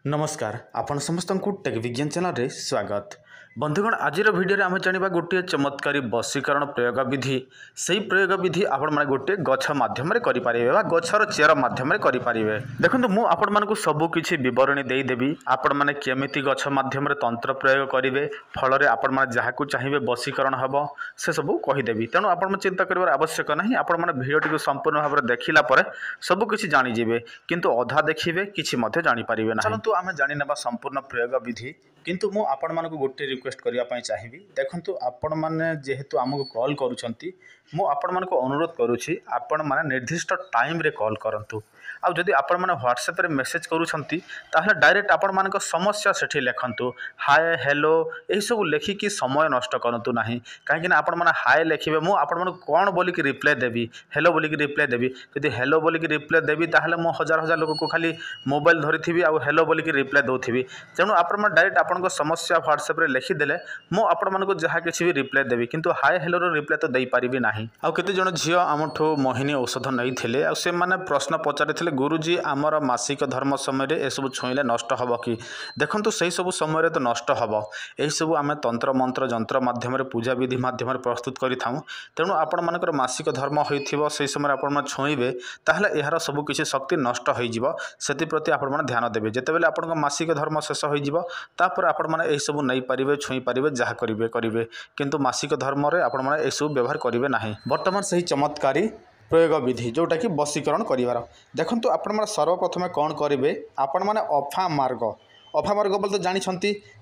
नमस्कार आपण समस्त को टेक विज्ञान चैनल रे स्वागत। बंधुगण आज भिडियो आम जाना गोटे चमत्कारी वशीकरण प्रयोग विधि से प्रयोग विधि आपण मैंने गोटे गछ मध्यम करें गचर चेर मध्यम करें। देखो मुझे आपण मानक सबकि बरणी देदेवी आपण मैंने केमिति गछ मध्यम तंत्र प्रयोग करेंगे फल आपण मैंने जहाँ चाहिए वशीकरण हम से सब कहीदेवी। तेणु आप चिंता कर आवश्यक ना आपण मैंने भिडियो संपूर्ण भाव में देखला सबकि जाणीजे किंतु अधा देखिए किसी जानीपारे ना। चलतु आम जाणी संपूर्ण प्रयोग विधि किंतु मु आपण मानक गोटे रिक्वेस्ट करने चाहिए। देखंतु आपण माने जेहेतु आमको कॉल करूछंती मु आपण मानक अनुरोध करुछि आपण माने निर्दिष्ट टाइम रे कॉल करंतु। आ जदि आपण माने व्हाट्सएप रे मेसेज करूछंती ताहले डायरेक्ट आपण मानक समस्या सेठी लेखंतु हाय हेलो एही सब लेखिकी समय नष्ट करंतु नाही। काहेकि ना आपण माने हाय लेखिबे मु आपण मानक कोन बोली कि रिप्लाई देबी हेलो बोली कि रिप्लाई देबी। जदि हेलो बोली कि रिप्लाई देबी ताहले मु हजार हजार लोक को खाली मोबाइल धरिथिबी आ हेलो बोली कि रिप्लाई दउथिबी। तेणु आपण माने डायरेक्ट आपण समस्या व्हाट्सएप रे लिखिदेले मु आपण मानक जहाँ किसी भी रिप्लाई देबी किंतु हाय हेलो रो रिप्लाई तो देई पारिबी नाही। आ केते जण झियो आमठो मोहिनी औषध नैथिले आ से माने प्रश्न पचारिथिले गुरुजी आमर मासिक धर्म समय रे एसबु छुईले नष्ट हबो कि। देखंतु सही सब समय रे तो नष्ट हबो। एही सब आमे तंत्र मंत्र जंत्र माध्यम रे पूजा विधि माध्यम रे प्रस्तुत करि थाउ। तेणु आपण मानकर मासिक धर्म होइथिबो सही समय आपण मा छुईबे ताहले एहार सब किछि शक्ति नष्ट होई जिवो। सेति प्रति आपण माने ध्यान देबे। जेतेबेले आपण मासिक धर्म शेष होई जिवो तापर आपण माने एही सब नै पारिबे छुई पारिबे जहा करिबे किंतु मासिक धर्म रे आपण माने एही सब व्यवहार करिवे नाही। वर्तमान सही चमत्कारी प्रयोग विधि जोटा कि वशीकरण करिवार देखंतु आपण माने सर्वप्रथम कौन करेंगे आपण माने अफा मार्ग बोलते जानी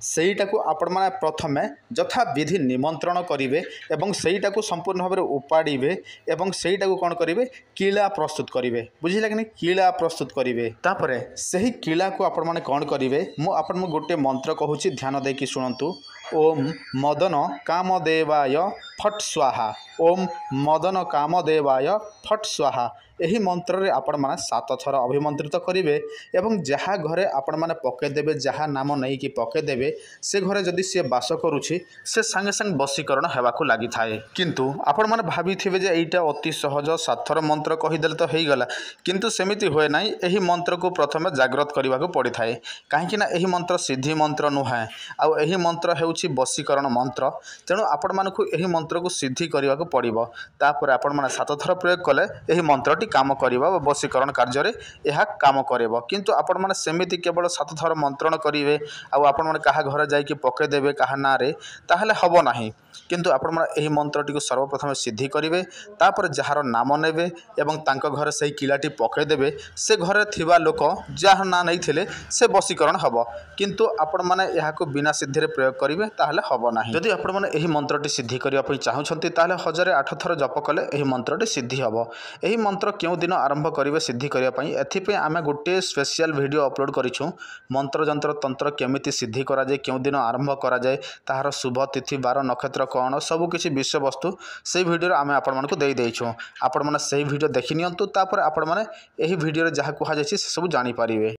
सेईटा को आपण माने प्रथमे यथा विधि निमंत्रण करेंगे एवं सेईटा को संपूर्ण भाव में उपाड़े एवं सेईटा को कौन करेंगे किला प्रस्तुत करेंगे। बुझिला कि नहीं किला प्रस्तुत करेंगे तापरे सही किला को आपण माने कौन करेंगे मु गोटे मंत्र कहूँ ध्यान देकी शुणु। ओम मदन कामदेवाय फट स्वाहा ओम मदन कामदेवाय फट स्वाहा यही मंत्र रे आपण माने 7 थर अभिमंत्रित करेंगे एवं जहाँ घरे आपण माने पकेदेवे जहाँ नाम नहीं कि पकेदेवे से घरे जदि सी बास करुछि से संगे संग वशीकरण हेबाकु लागि थाए। किंतु आपण माने भाभी थिबे जे एटा अति सहज 7 थर मंत्र कहीदेले तो हेई गला किंतु सेमिति होए नाही। एही मंत्र को प्रथमे जागृत करबाकु पड़ी थाए काहेकि ना एही मंत्र सिद्धि मंत्र नुहे आ एही मंत्र हेउछि वशीकरण मंत्र। तेणु आपण मानकु एही मंत्र को सिद्धि करबाकु पड़िबो तापर आपण माने 7 थर प्रयोग कले एही मंत्रटी काम करिबा वशीकरण कार्य रे एहा काम करेबो। किंतु आपण माने सेमिति केवल 7 थर मंत्रण करिवे आ आपण माने कहा घर जाई कि पके देबे कहा ना रे ताहले हबो नाही। किंतु आपण माने एही मंत्रटी को सर्वप्रथम सिद्धि करिवे तापर जहार नाम नेबे एवं तांको घर सही किलाटी पके देबे से घरे थिबा लोक जहा ना नै थिले से वशीकरण हबो। किंतु आपण माने एहा को बिना सिद्धि रे प्रयोग करिवे ताहले हबो नाही। जदि आपण माने एही मंत्रटी सिद्धि करिया पई चाहुछंती ताहले 1008 थर जप कले एही मंत्रटी सिद्धि हबो। एही मंत्र क्यों दिन आरंभ करेंगे सिद्धि करने एथिपाई आम गोटे स्पेशल वीडियो अपलोड करूँ मंत्र जंत्र तंत्र केमिति सिद्धि कराए क्यों दिन आरंभ कराए ताहार शुभ तिथि बार नक्षत्र कौन सबकि विषय वस्तु से वीडियो आम आपको देदेचु। आपण मैंने से वीडियो देखि नियंतु तापर आपण मैंने एही वीडियो जहाँ कहुई से सब जानीपारे।